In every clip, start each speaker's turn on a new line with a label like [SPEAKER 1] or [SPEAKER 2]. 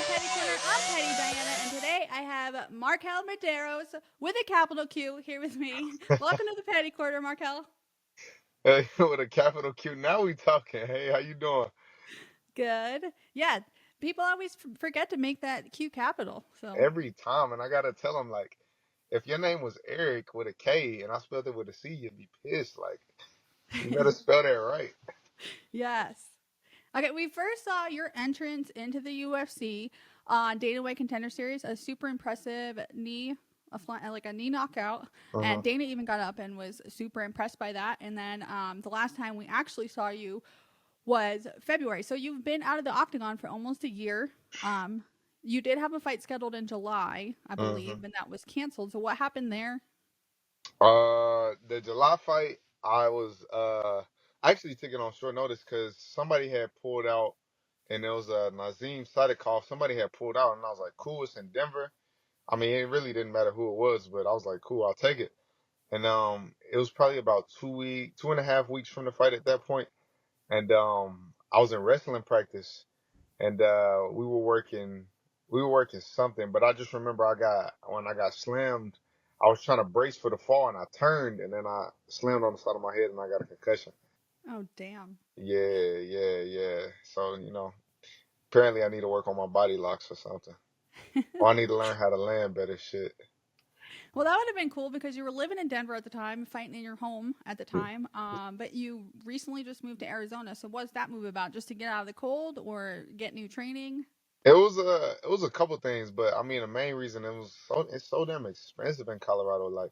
[SPEAKER 1] Petty Corner. I'm Petty Diana, and today I have MarQuel Mederos with a capital Q here with me. Welcome to the Petty Corner, MarQuel.
[SPEAKER 2] Hey, with a capital Q. Now we talking. Hey, how you doing?
[SPEAKER 1] Good. Yeah, people always forget to make that Q capital. So,
[SPEAKER 2] Every time, and I gotta tell them like, if your name was Eric with a K and I spelled it with a C, you'd be pissed. Like, you better spell that right.
[SPEAKER 1] yes. Okay, we first saw your entrance into the UFC on Dana White Contender Series, a super impressive knee, like a knee knockout, and
[SPEAKER 2] Uh-huh.
[SPEAKER 1] Dana even got up and was super impressed by that. And then the last time we actually saw you was February. So you've been out of the octagon for almost a year. Um, you did have a fight scheduled in July, I
[SPEAKER 2] Uh-huh.
[SPEAKER 1] believe, and that was canceled. So what happened there?
[SPEAKER 2] The July fight, I was actually taking on short notice because somebody had pulled out, and it was Nazim Sadikov. Somebody had pulled out, and I was like, cool, it's in Denver. I mean, it really didn't matter who it was, but I was like, cool, I'll take it. And it was probably about 2.5 weeks from the fight at that point. And I was in wrestling practice, and we were working something. But I just remember when I got slammed, I was trying to brace for the fall, and I turned, and then I slammed on the side of my head, and I got a concussion.
[SPEAKER 1] Oh, damn.
[SPEAKER 2] Yeah, yeah, yeah. So apparently I need to work on my body locks or something, or I need to learn how to land better. Shit.
[SPEAKER 1] Well, that would have been cool because you were living in Denver at the time, fighting in your home at the time. But you recently just moved to Arizona. So what's that move about? Just to get out of the cold or get new training?
[SPEAKER 2] It was a couple things, but I mean the main reason it's so damn expensive in Colorado. Like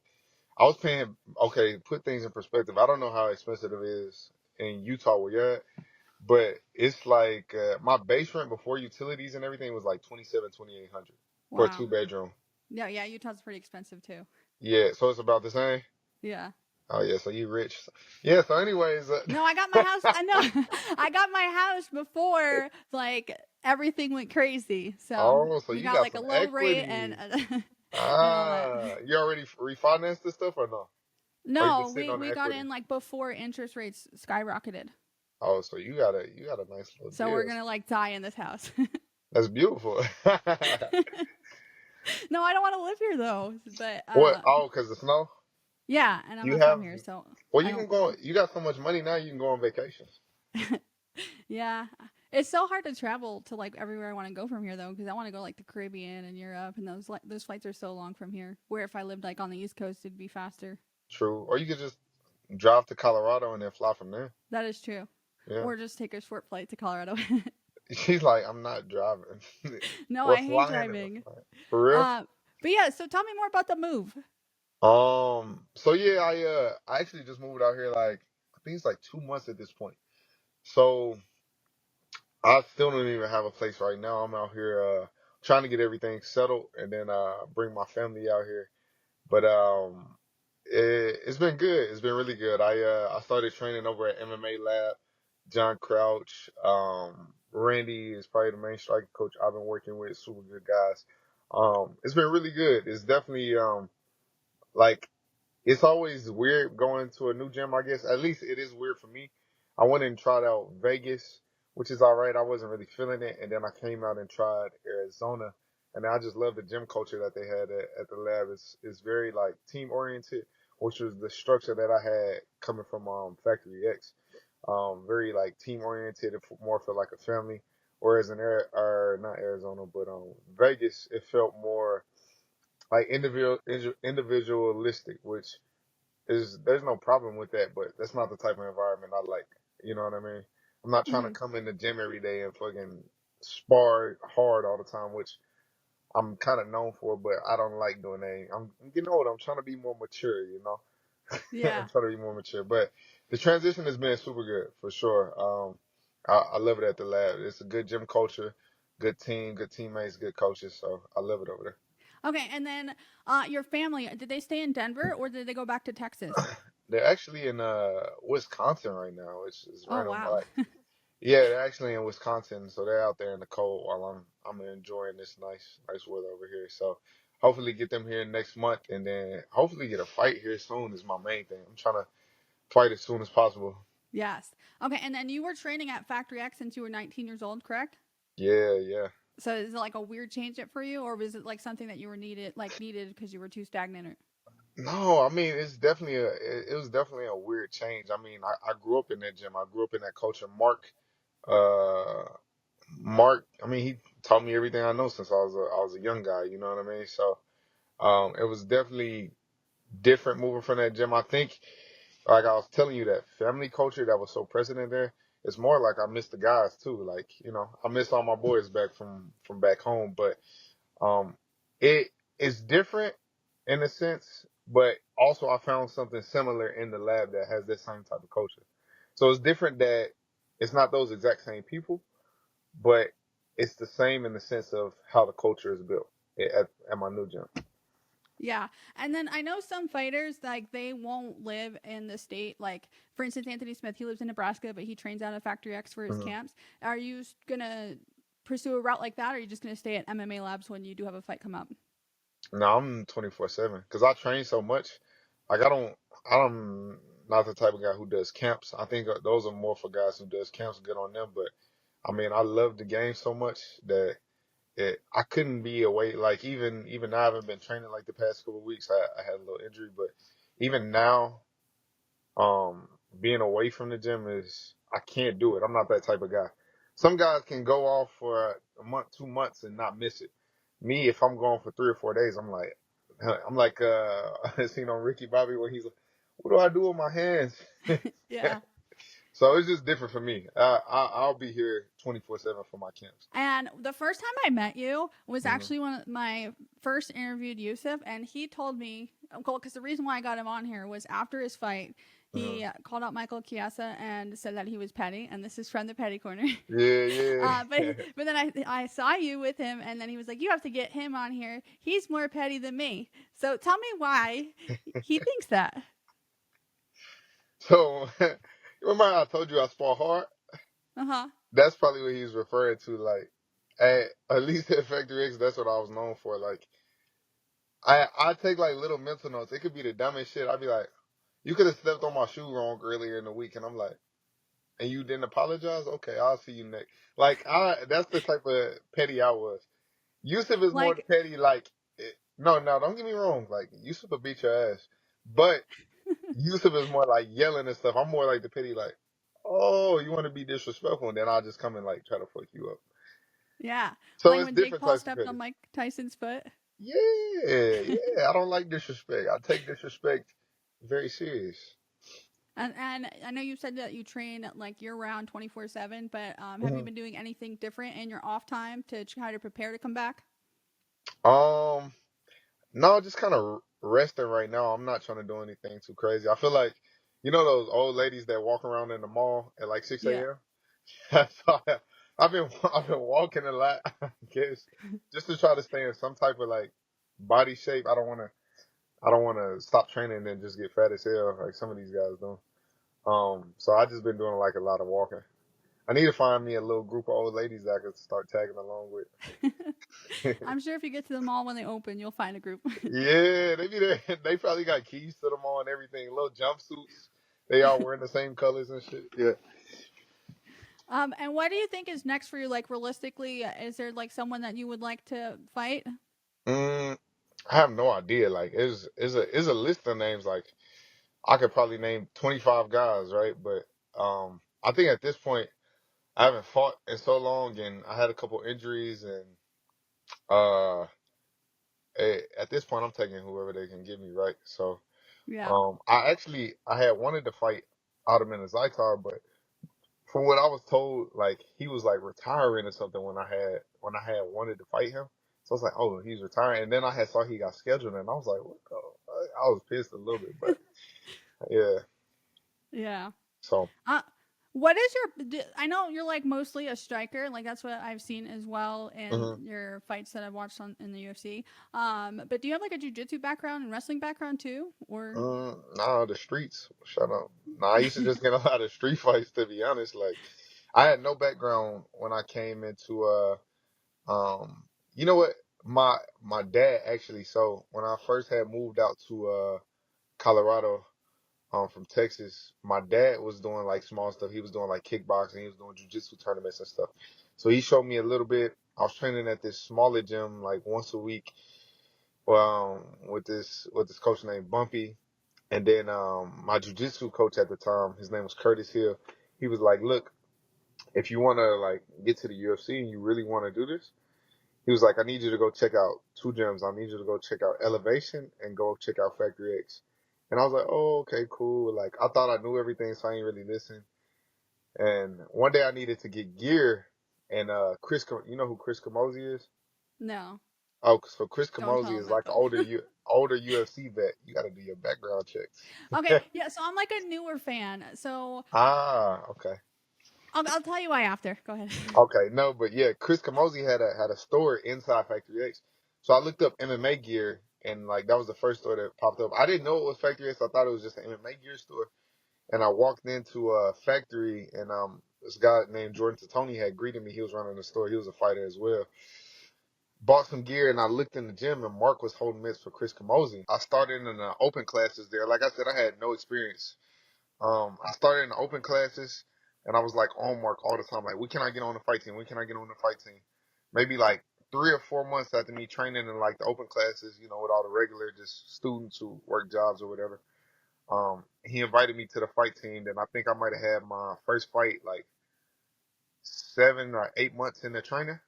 [SPEAKER 2] I was paying, okay, put things in perspective. I don't know how expensive it is in Utah where you're at, but it's like my base rent before utilities and everything was like 27, 2,800 for a
[SPEAKER 1] Wow.
[SPEAKER 2] 2 bedroom.
[SPEAKER 1] Yeah, yeah, Utah's pretty expensive too.
[SPEAKER 2] Yeah, so it's about the same.
[SPEAKER 1] Yeah.
[SPEAKER 2] Oh yeah, so you rich. Yeah, so anyways,
[SPEAKER 1] No, I got my house. I know. I got my house before like everything went crazy. So
[SPEAKER 2] oh, so
[SPEAKER 1] we
[SPEAKER 2] you
[SPEAKER 1] got
[SPEAKER 2] got
[SPEAKER 1] like a
[SPEAKER 2] some
[SPEAKER 1] low rate and
[SPEAKER 2] equity.
[SPEAKER 1] and all that.
[SPEAKER 2] You already refinanced this stuff or no? Or you
[SPEAKER 1] No,
[SPEAKER 2] just sitting
[SPEAKER 1] we
[SPEAKER 2] on the
[SPEAKER 1] we got
[SPEAKER 2] equity?
[SPEAKER 1] in like before interest rates skyrocketed.
[SPEAKER 2] Oh, so you got a nice little
[SPEAKER 1] So we're
[SPEAKER 2] deal.
[SPEAKER 1] gonna like die in this house.
[SPEAKER 2] That's beautiful.
[SPEAKER 1] No, I don't want to live here though. But
[SPEAKER 2] What? Oh, because the snow?
[SPEAKER 1] yeah, and I'm
[SPEAKER 2] You
[SPEAKER 1] not from
[SPEAKER 2] have,
[SPEAKER 1] here, so
[SPEAKER 2] well,
[SPEAKER 1] I
[SPEAKER 2] you can
[SPEAKER 1] don't.
[SPEAKER 2] go, you got so much money now, you can go on vacations.
[SPEAKER 1] Yeah, it's so hard to travel to like everywhere I want to go from here though, because I want to go like the Caribbean and Europe, and those flights are so long from here. Where if I lived like on the East Coast, it'd be faster.
[SPEAKER 2] True. Or you could just drive to Colorado and then fly from there.
[SPEAKER 1] That is true.
[SPEAKER 2] Yeah.
[SPEAKER 1] Or just take a short flight to Colorado.
[SPEAKER 2] She's like, I'm not driving.
[SPEAKER 1] No,
[SPEAKER 2] We're
[SPEAKER 1] I hate
[SPEAKER 2] flying in the
[SPEAKER 1] driving.
[SPEAKER 2] flight. For real?
[SPEAKER 1] Uh, but yeah, so tell me more about the move.
[SPEAKER 2] So yeah, I actually just moved out here like, I think it's like 2 months at this point. So I still don't even have a place right now. I'm out here trying to get everything settled and then bring my family out here. But it's been good. It's been really good. I started training over at MMA Lab. John Crouch, Randy is probably the main striking coach I've been working with. Super good guys. It's been really good. It's definitely like it's always weird going to a new gym. I guess at least it is weird for me. I went and tried out Vegas, which is all right. I wasn't really feeling it, and then I came out and tried Arizona, and I just love the gym culture that they had at the lab. It's very like team oriented, which was the structure that I had coming from Factory X. Very like team oriented, more for like a family. Whereas in or not Arizona, but Vegas, it felt more like individualistic, which is there's no problem with that, but that's not the type of environment I like. You know what I mean? I'm not trying to
[SPEAKER 1] Hmm.
[SPEAKER 2] come in the gym every day and fucking spar hard all the time, which I'm kind of known for, but I don't like doing that. I'm getting old. I'm trying to be more mature, you know. I'm
[SPEAKER 1] Yeah.
[SPEAKER 2] trying to be more mature, but the transition has been super good for sure. I love it at the lab. It's a good gym culture, good team, good teammates, good coaches. So I love it over there.
[SPEAKER 1] Okay, and then your family, did they stay in Denver or did they go back to Texas?
[SPEAKER 2] They're actually in Wisconsin right now, which is
[SPEAKER 1] Oh
[SPEAKER 2] random.
[SPEAKER 1] wow.
[SPEAKER 2] Yeah, they're actually in Wisconsin, so they're out there in the cold while I'm enjoying this nice weather over here. So hopefully get them here next month, and then hopefully get a fight here soon is my main thing. I'm trying to fight as soon as possible.
[SPEAKER 1] Yes. Okay, and then you were training at Factory X since you were 19 years old, correct?
[SPEAKER 2] Yeah, yeah.
[SPEAKER 1] So is it like a weird change it for you, or was it like something that you were needed because you were too stagnant? Or...
[SPEAKER 2] No, I mean it was definitely a weird change. I mean, I grew up in that gym. I grew up in that culture. Uh, Mark, I mean, he taught me everything I know since I was a young guy. You know what I mean? So, it was definitely different moving from that gym. I think, like I was telling you, that family culture that was so present in there. It's more like I miss the guys too. Like, I miss all my boys back from back home. But um, it is different in a sense, but also I found something similar in the lab that has that same type of culture. So it's different that it's not those exact same people, but it's the same in the sense of how the culture is built at my new gym.
[SPEAKER 1] Yeah. And then I know some fighters, like, they won't live in the state. Like, for instance, Anthony Smith, he lives in Nebraska, but he trains out of Factory X for his
[SPEAKER 2] Mhm.
[SPEAKER 1] camps. Are you going to pursue a route like that, or are you just going to stay at MMA labs when you do have a fight come up?
[SPEAKER 2] No, I'm 24/7 because I train so much. Like I'm not the type of guy who does camps. I think those are more for guys who does camps. Good on them. But I mean, I love the game so much that I couldn't be away. Like even now, I haven't been training like the past couple of weeks. I had a little injury, but even now, um, being away from the gym is I can't do it. I'm not that type of guy. Some guys can go off for a month, 2 months, and not miss it. Me, if I'm going for 3 or 4 days, I'm like seen on Ricky Bobby when he's like, "What do I do with my hands?"
[SPEAKER 1] Yeah.
[SPEAKER 2] So it's just different for me. I'll be here 24/7 for my camps.
[SPEAKER 1] And the first time I met you was
[SPEAKER 2] Hmm.
[SPEAKER 1] actually when my first interviewed Yusuf, and he told me, because the reason why I got him on here was after his fight,
[SPEAKER 2] Hmm.
[SPEAKER 1] he called out Michael Chiesa and said that he was petty, and this is from the petty corner.
[SPEAKER 2] Yeah,
[SPEAKER 1] But
[SPEAKER 2] yeah.
[SPEAKER 1] but then I saw you with him, and then he was like, "You have to get him on here. He's more petty than me." So tell me why he thinks that.
[SPEAKER 2] So remember how I told you I spar hard?
[SPEAKER 1] Uh huh.
[SPEAKER 2] That's probably what he's referring to. Like at least at Factory X, that's what I was known for. Like I take like little mental notes. It could be the dumbest shit. I'd be like, "You could have stepped on my shoe wrong earlier in the week," and I'm like, "And you didn't apologize? Okay, I'll see you next." Like that's the type of petty I was. Yusuf is more the
[SPEAKER 1] Like,
[SPEAKER 2] petty. Like no, no, don't get me wrong. Like Yusuf will beat your ass, but Yusuf is more like yelling and stuff. I'm more like the petty. Like, oh, you want to be disrespectful, and then I'll just come and like try to fuck you up.
[SPEAKER 1] yeah,
[SPEAKER 2] So
[SPEAKER 1] like
[SPEAKER 2] it's
[SPEAKER 1] when Jake
[SPEAKER 2] different
[SPEAKER 1] Paul
[SPEAKER 2] types of
[SPEAKER 1] stepped
[SPEAKER 2] petty.
[SPEAKER 1] on Mike Tyson's foot.
[SPEAKER 2] Yeah, yeah. I don't like disrespect. I take disrespect very serious.
[SPEAKER 1] And I know you said that you train like year round 24/7, but have you
[SPEAKER 2] Hmm.
[SPEAKER 1] been doing anything different in your off time to try to prepare to come back?
[SPEAKER 2] Um, no, just kind of resting right now. I'm not trying to do anything too crazy. I feel like, those old ladies that walk around in the mall at like 6
[SPEAKER 1] Yeah.
[SPEAKER 2] a.m. That's all I've been walking a lot, I guess, just to try to stay in some type of like body shape. I don't want to stop training and just get fat as hell like some of these guys do. So I just been doing like a lot of walking. I need to find me a little group of old ladies that I could start tagging along with.
[SPEAKER 1] I'm sure if you get to the mall when they open, you'll find a group.
[SPEAKER 2] Yeah, they be there. They probably got keys to them all and everything. Little jumpsuits. They all wearing the same colors and shit. Yeah.
[SPEAKER 1] And what do you think is next for you? Like, realistically, is there like someone that you would like to fight?
[SPEAKER 2] Mm, I have no idea. Like, is a list of names. Like, I could probably name 25 guys, right? But I think at this point, I haven't fought in so long, and I had a couple injuries, and uh, at this point, I'm taking whoever they can give me, right? So,
[SPEAKER 1] Yeah.
[SPEAKER 2] I had wanted to fight Ottoman Zaitar, but from what I was told, like he was like retiring or something when I had wanted to fight him. So I was like, oh, he's retiring, and then I had saw he got scheduled, and I was like, what the? I was pissed a little bit, but yeah.
[SPEAKER 1] Yeah.
[SPEAKER 2] So.
[SPEAKER 1] Uh, what is I know you're like mostly a striker. Like that's what I've seen as well in
[SPEAKER 2] Mhm.
[SPEAKER 1] your fights that I've watched in the UFC. But do you have like a jujitsu background and wrestling background too, or?
[SPEAKER 2] Nah, the streets. Shut up. Nah, I used to just get a lot of street fights to be honest. Like, I had no background when I came into um. You know what? My dad actually. So when I first had moved out to Colorado, from Texas, my dad was doing like small stuff. He was doing like kickboxing. He was doing jujitsu tournaments and stuff. So he showed me a little bit. I was training at this smaller gym like once a week, with this coach named Bumpy, and then my jujitsu coach at the time, his name was Curtis Hill. He was like, "Look, if you want to like get to the UFC and you really want to do this," he was like, "I need you to go check out two gyms. I need you to go check out Elevation and go check out Factory X." And I was like, "Oh, okay, cool." Like I thought I knew everything, so I ain't really listen. And one day I needed to get gear, and you know who Chris Camozzi is?
[SPEAKER 1] No,
[SPEAKER 2] Oh, so Chris
[SPEAKER 1] don't tell
[SPEAKER 2] Camozzi
[SPEAKER 1] him
[SPEAKER 2] is
[SPEAKER 1] that
[SPEAKER 2] like an
[SPEAKER 1] though.
[SPEAKER 2] older UFC vet. You got to do your background checks.
[SPEAKER 1] Okay, yeah. So I'm like a newer fan. So
[SPEAKER 2] Ah, okay.
[SPEAKER 1] I'll tell you why after. Go ahead.
[SPEAKER 2] Okay, no, but yeah, Chris Camozzi had a store inside Factory X. So I looked up MMA gear, and like that was the first store that popped up. I didn't know it was Factory X. I thought it was just an MMA gear store. And I walked into a factory, and this guy named Jordan Tatoni had greeted me. He was running the store. He was a fighter as well. Bought some gear, and I looked in the gym, and Mark was holding mitts for Chris Camozzi. I started in the open classes there. Like I said, I had no experience. I started in the open classes, and I was like on Mark all the time. Like, when can I get on the fight team? When can I get on the fight team? Maybe like 3 or 4 months after me training in like the open classes, with all the regular just students who work jobs or whatever. He invited me to the fight team. Then I think I might have had my first fight like 7 or 8 months in the training,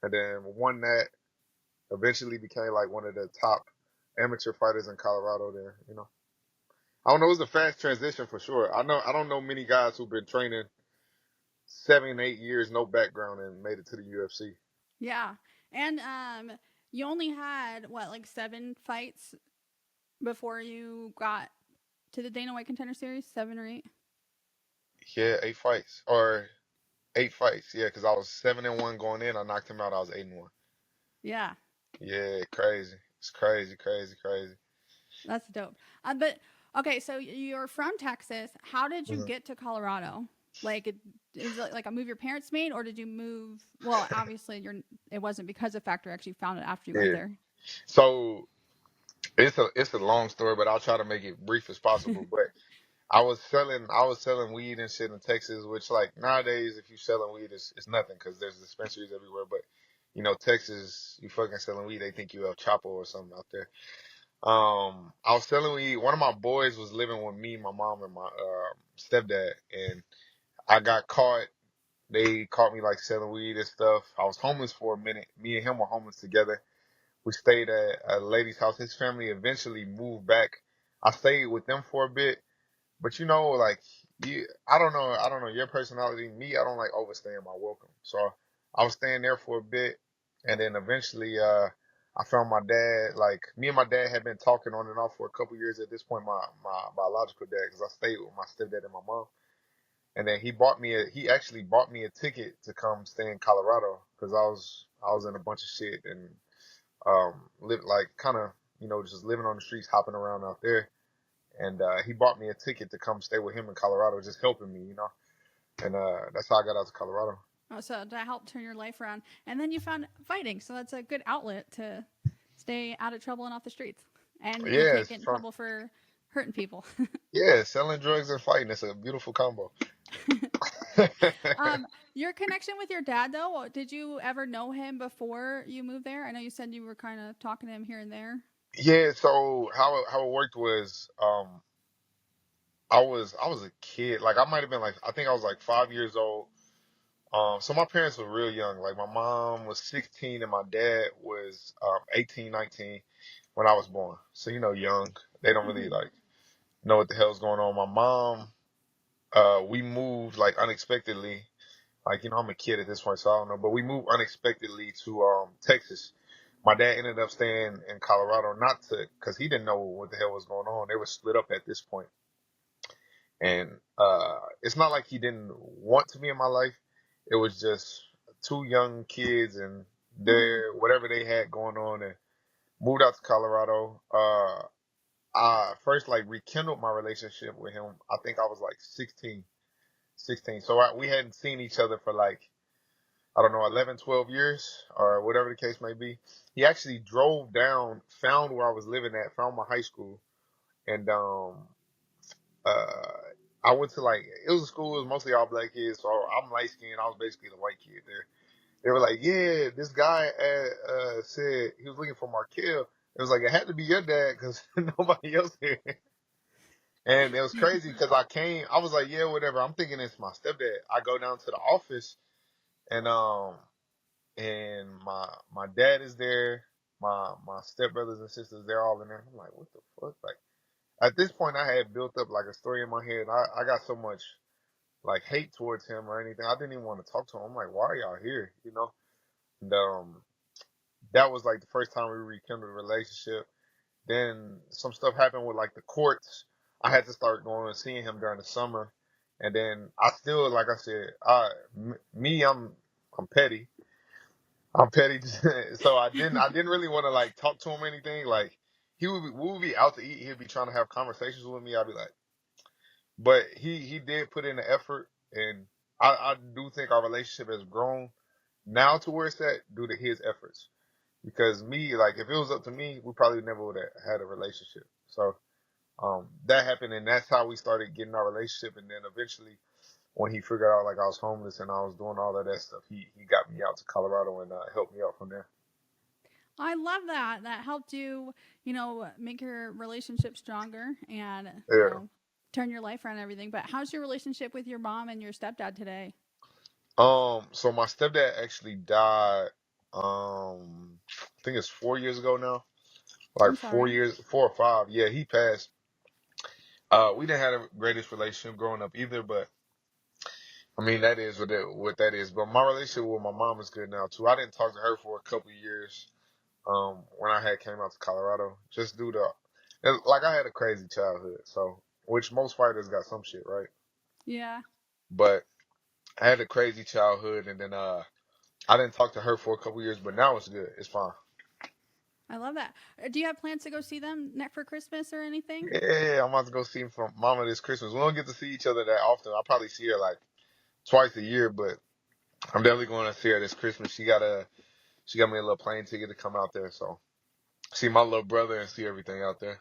[SPEAKER 2] and then won that. Eventually became like one of the top amateur fighters in Colorado. There. I don't know. It was a fast transition for sure. I don't know many guys who've been training 7, 8 years, no background, and made it to the UFC.
[SPEAKER 1] Yeah, and you only had what, like 7 fights before you got to the Dana White Contender Series, 7 or 8.
[SPEAKER 2] Yeah, 8 fights. Yeah, because I was 7-1 going in. I knocked him out. I was 8-1.
[SPEAKER 1] Yeah,
[SPEAKER 2] Yeah, crazy. It's crazy, crazy, crazy.
[SPEAKER 1] that's dope. But okay, so you're from Texas. How did you
[SPEAKER 2] Mhm.
[SPEAKER 1] get to Colorado? Like, is it like a move your parents made, or did you move? Well, obviously, it wasn't because of Factor X. You found it after you got
[SPEAKER 2] Yeah.
[SPEAKER 1] there.
[SPEAKER 2] So it's a long story, but I'll try to make it brief as possible. But I was selling weed and shit in Texas, which like nowadays if you selling weed it's nothing because there's dispensaries everywhere. But Texas, you fucking selling weed, they think you El Chapo or something out there. I was selling weed. One of my boys was living with me, my mom, and my stepdad, and I got caught. They caught me like selling weed and stuff. I was homeless for a minute. Me and him were homeless together. We stayed at a lady's house. His family eventually moved back. I stayed with them for a bit, but like I don't know your personality. Me, I don't like overstaying my welcome. So I was staying there for a bit, and then eventually, I found my dad. Like me and my dad had been talking on and off for a couple years at this point. My biological dad, because I stayed with my stepdad and my mom, and then he actually bought me a ticket to come stay in Colorado because I was in a bunch of shit and live like kind of just living on the streets, hopping around out there, and he bought me a ticket to come stay with him in Colorado, just helping me. And that's how I got out to Colorado.
[SPEAKER 1] Oh, so to help turn your life around, and then you found fighting. So that's a good outlet to stay out of trouble and off the streets, and you
[SPEAKER 2] Yeah,
[SPEAKER 1] can't
[SPEAKER 2] it's
[SPEAKER 1] get in
[SPEAKER 2] fun.
[SPEAKER 1] trouble for hurting people.
[SPEAKER 2] Yeah, selling drugs and fighting. It's a beautiful combo.
[SPEAKER 1] Your connection with your dad, though, did you ever know him before you moved there? I know you said you were kind of talking to him here and there.
[SPEAKER 2] Yeah, so how it worked was I was a kid. Like I might have been like I think I was like 5 years old. So my parents were real young. Like my mom was 16 and my dad was 18, 19 when I was born. So young. They don't really
[SPEAKER 1] Mm-hmm.
[SPEAKER 2] like know what the hell's going on. My mom, we moved like unexpectedly. Like I'm a kid at this point, so I don't know. But we moved unexpectedly to Texas. My dad ended up staying in Colorado, not to because he didn't know what the hell was going on. They were split up at this point, and it's not like he didn't want to be in my life. It was just two young kids and
[SPEAKER 1] Mm-hmm.
[SPEAKER 2] their whatever they had going on, and moved out to Colorado. I first like rekindled my relationship with him. I think I was like 16, 16. So we hadn't seen each other for like I don't know 11, 12 years or whatever the case may be. He actually drove down, found where I was living at, found my high school, and uh, I went to like it was a school. It was mostly all black kids, so I'm light skinned. I was basically the white kid there, They were like, yeah, this guy said he was looking for MarQuel. It was like, it had to be your dad because nobody else here. And it was crazy because I was like, yeah, whatever. I'm thinking it's my stepdad. I go down to the office and my dad is there. My stepbrothers and sisters, they're all in there. I'm like, what the fuck? Like at this point, I had built up like a story in my head. I got so much like hate towards him or anything. I didn't even want to talk to him. I'm like, why are y'all here? You know? And that was like the first time we rekindled a relationship. Then some stuff happened with like the courts. I had to start going and seeing him during the summer. And then I still, like I said, I'm petty. I'm petty, so I didn't really want to like talk to him or anything. Like we would be out to eat. He'd be trying to have conversations with me. I'd be like, but he did put in the effort, and I do think our relationship has grown now to where it's at due to his efforts. Because me, like if it was up to me, we probably never would have had a relationship. So that happened, and that's how we started getting our relationship. And then eventually, when he figured out like I was homeless and I was doing all of that stuff, he got me out to Colorado and helped me out from there.
[SPEAKER 1] I love that. That helped you, make your relationship stronger and,
[SPEAKER 2] Yeah.
[SPEAKER 1] turn your life around and everything. But how's your relationship with your mom and your stepdad today?
[SPEAKER 2] So my stepdad actually died. I think it's 4 years ago now. Like
[SPEAKER 1] I'm
[SPEAKER 2] four
[SPEAKER 1] sorry.
[SPEAKER 2] years, 4 or 5. Yeah, he passed. We didn't have the greatest relationship growing up either, but I mean that is what that is. But my relationship with my mom is good now too. I didn't talk to her for a couple of years. When I had came out to Colorado, just due to like I had a crazy childhood, so which most fighters got some shit right.
[SPEAKER 1] Yeah,
[SPEAKER 2] But I had a crazy childhood, and then I didn't talk to her for a couple of years, but now it's good. It's fine.
[SPEAKER 1] I love that. Do you have plans to go see them next for Christmas or anything?
[SPEAKER 2] Yeah, I'm about to go see from Mama this Christmas. We don't get to see each other that often. I'll probably see her like twice a year, but I'm definitely going to see her this Christmas. She got me a little plane ticket to come out there, so see my little brother and see everything out there.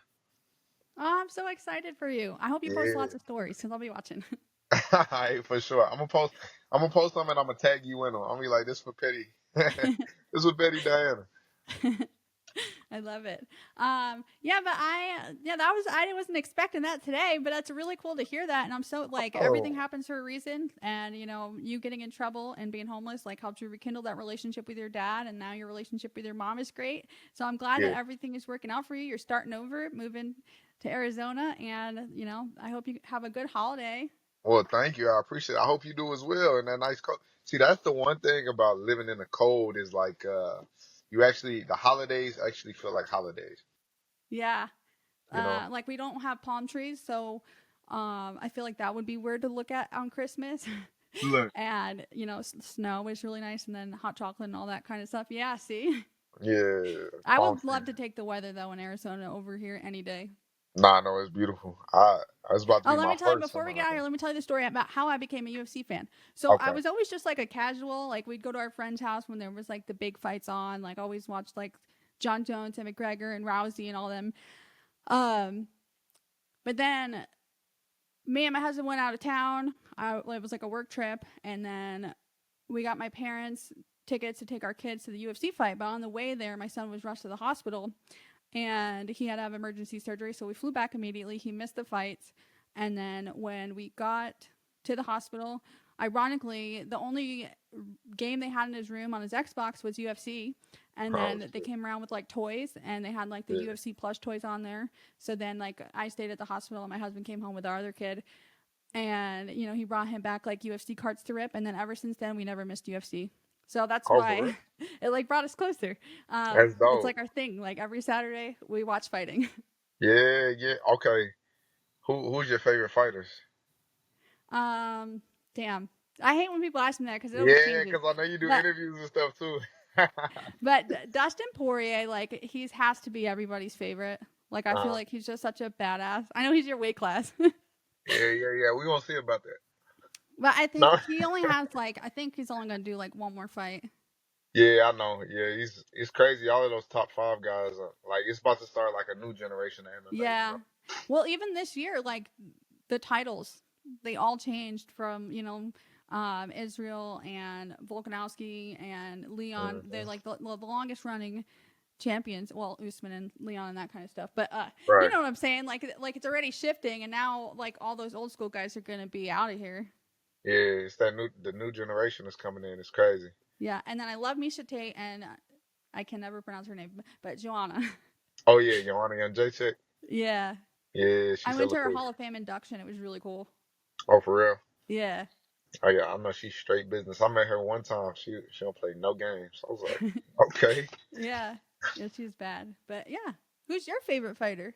[SPEAKER 1] Oh, I'm so excited for you. I hope you post
[SPEAKER 2] Yeah,
[SPEAKER 1] lots of stories because I'll be watching.
[SPEAKER 2] Aight, for sure. I'm gonna post them and I'm gonna tag you in them. I'm gonna be like, this for Petty. This for Petty Diana.
[SPEAKER 1] I love it. Yeah, but I wasn't expecting that today, but that's really cool to hear that. And I'm so like everything
[SPEAKER 2] Oh,
[SPEAKER 1] happens for a reason. And you getting in trouble and being homeless like helped you rekindle that relationship with your dad, and now your relationship with your mom is great. So I'm glad that
[SPEAKER 2] yeah.
[SPEAKER 1] everything is working out for you. You're starting over, moving to Arizona, and I hope you have a good holiday.
[SPEAKER 2] Well, thank you. I appreciate it. I hope you do as well. And that nice cold. See, that's the one thing about living in the cold is like the holidays actually feel like holidays.
[SPEAKER 1] Yeah.
[SPEAKER 2] You know.
[SPEAKER 1] Like we don't have palm trees, so I feel like that would be weird to look at on Christmas.
[SPEAKER 2] Look.
[SPEAKER 1] And snow is really nice, and then hot chocolate and all that kind of stuff. Yeah, see,
[SPEAKER 2] Yeah,
[SPEAKER 1] I
[SPEAKER 2] palm
[SPEAKER 1] would
[SPEAKER 2] trees.
[SPEAKER 1] love to take the weather though in Arizona over here any day.
[SPEAKER 2] Nah, no, it's beautiful. I was about to
[SPEAKER 1] Oh,
[SPEAKER 2] be
[SPEAKER 1] let
[SPEAKER 2] my
[SPEAKER 1] me tell you
[SPEAKER 2] first
[SPEAKER 1] before we
[SPEAKER 2] summer
[SPEAKER 1] get
[SPEAKER 2] out
[SPEAKER 1] out
[SPEAKER 2] there.
[SPEAKER 1] here. Let me tell you the story about how I became a UFC fan. So I
[SPEAKER 2] Okay.
[SPEAKER 1] was always just like a casual. Like we'd go to our friend's house when there was like the big fights on. Like always watched like John Jones and McGregor and Rousey and all them. Um, but then me and my husband went out of town. It was like a work trip, and then we got my parents tickets to take our kids to the UFC fight. But on the way there, my son was rushed to the hospital, and he had to have emergency surgery. So we flew back immediately. He missed the fights, and then when we got to the hospital, ironically, the only game they had in his room on his Xbox was UFC. And
[SPEAKER 2] Oh
[SPEAKER 1] then they
[SPEAKER 2] shit.
[SPEAKER 1] came around with like toys, and they had like the
[SPEAKER 2] Yeah.
[SPEAKER 1] UFC plush toys on there. So then like I stayed at the hospital, and my husband came home with our other kid, and he brought him back like UFC carts to rip. And then ever since then, we never missed UFC. So that's
[SPEAKER 2] Oh, for real?
[SPEAKER 1] why it like brought us closer.
[SPEAKER 2] That's
[SPEAKER 1] It's
[SPEAKER 2] dope.
[SPEAKER 1] like our thing. Like every Saturday, we watch fighting.
[SPEAKER 2] Yeah, yeah. Okay. Who's your favorite fighters?
[SPEAKER 1] um, Damn, I hate when people ask me that because it always
[SPEAKER 2] Yeah,
[SPEAKER 1] changes.
[SPEAKER 2] because I know you do
[SPEAKER 1] But
[SPEAKER 2] interviews and stuff too.
[SPEAKER 1] Dustin Poirier, like he's has to be everybody's favorite. Like I feel
[SPEAKER 2] uh,
[SPEAKER 1] like he's just such a badass. I know he's your weight class,
[SPEAKER 2] yeah, yeah, yeah. We gonna see about that.
[SPEAKER 1] but I think
[SPEAKER 2] No.
[SPEAKER 1] he only has like I think he's only gonna do like one more fight.
[SPEAKER 2] Yeah, I know. Yeah, it's crazy. All of those top five guys are like it's about to start like a new generation of MMA. You
[SPEAKER 1] Yeah.
[SPEAKER 2] know.
[SPEAKER 1] Well, even this year, like the titles, they all changed from Israel and Volkanovski and Leon. They're
[SPEAKER 2] Mhm.
[SPEAKER 1] like the longest running champions. Well, Usman and Leon and that kind of stuff. But you
[SPEAKER 2] Right.
[SPEAKER 1] know what I'm saying? Like it's already shifting, and now like all those old school guys are gonna be out of here.
[SPEAKER 2] Yeah, it's the new generation is coming in. It's crazy.
[SPEAKER 1] Yeah, and then I love Misha Tate, and I can never pronounce her name, but Joanna.
[SPEAKER 2] Oh yeah, Joanna and Jacek.
[SPEAKER 1] Yeah,
[SPEAKER 2] Yeah,
[SPEAKER 1] I
[SPEAKER 2] she's
[SPEAKER 1] went
[SPEAKER 2] hella
[SPEAKER 1] to her
[SPEAKER 2] cool.
[SPEAKER 1] Hall of Fame induction. It was really cool.
[SPEAKER 2] Oh, for real?
[SPEAKER 1] Yeah,
[SPEAKER 2] Oh yeah, I know she's straight business. I met her one time. She don't play no games. I was like, okay.
[SPEAKER 1] yeah, yeah. She's bad, but yeah. Who's your favorite fighter?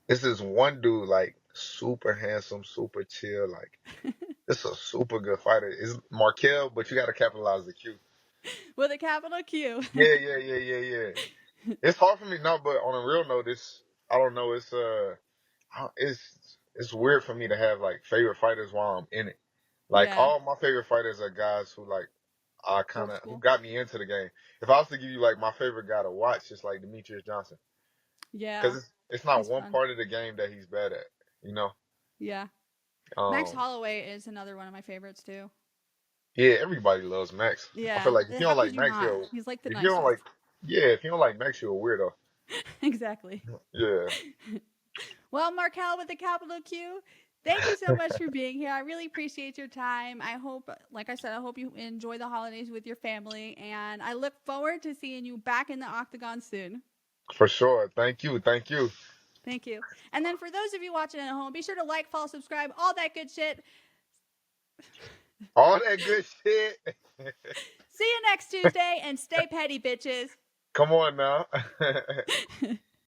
[SPEAKER 2] This is one dude like super handsome, super chill. Like this is a super good fighter. It's MarQuel, but you got to capitalize the Q.
[SPEAKER 1] With a capital Q.
[SPEAKER 2] Yeah. It's hard for me now, but on a real note, I don't know. It's weird for me to have like favorite fighters while I'm in it. Like
[SPEAKER 1] Yeah,
[SPEAKER 2] all my favorite fighters are guys who like I kind
[SPEAKER 1] old
[SPEAKER 2] of who
[SPEAKER 1] school.
[SPEAKER 2] got me into the game. If I was to give you like my favorite guy to watch, it's like Demetrius Johnson,
[SPEAKER 1] Yeah,
[SPEAKER 2] because it's not
[SPEAKER 1] he's
[SPEAKER 2] one
[SPEAKER 1] fun.
[SPEAKER 2] part of the game that he's bad at. You know.
[SPEAKER 1] Yeah, Max
[SPEAKER 2] Um.
[SPEAKER 1] Holloway is another one of my favorites too.
[SPEAKER 2] Yeah, everybody loves Max. I feel
[SPEAKER 1] Yeah,
[SPEAKER 2] like if you
[SPEAKER 1] how
[SPEAKER 2] don't
[SPEAKER 1] could
[SPEAKER 2] like
[SPEAKER 1] you
[SPEAKER 2] Max,
[SPEAKER 1] not? He's like the
[SPEAKER 2] if you don't
[SPEAKER 1] nicest.
[SPEAKER 2] like, yeah, if you don't like Max, you're a weirdo.
[SPEAKER 1] Exactly.
[SPEAKER 2] Yeah,
[SPEAKER 1] Well, Markel with the capital Q, thank you so much for being here. I really appreciate your time. I hope, like I said, I hope you enjoy the holidays with your family, and I look forward to seeing you back in the octagon soon.
[SPEAKER 2] for sure. Thank you, thank you.
[SPEAKER 1] Thank you. And then for those of you watching at home, be sure to like, follow, subscribe, all that good shit.
[SPEAKER 2] All that good shit.
[SPEAKER 1] See you next Tuesday, and stay petty, bitches.
[SPEAKER 2] Come on now.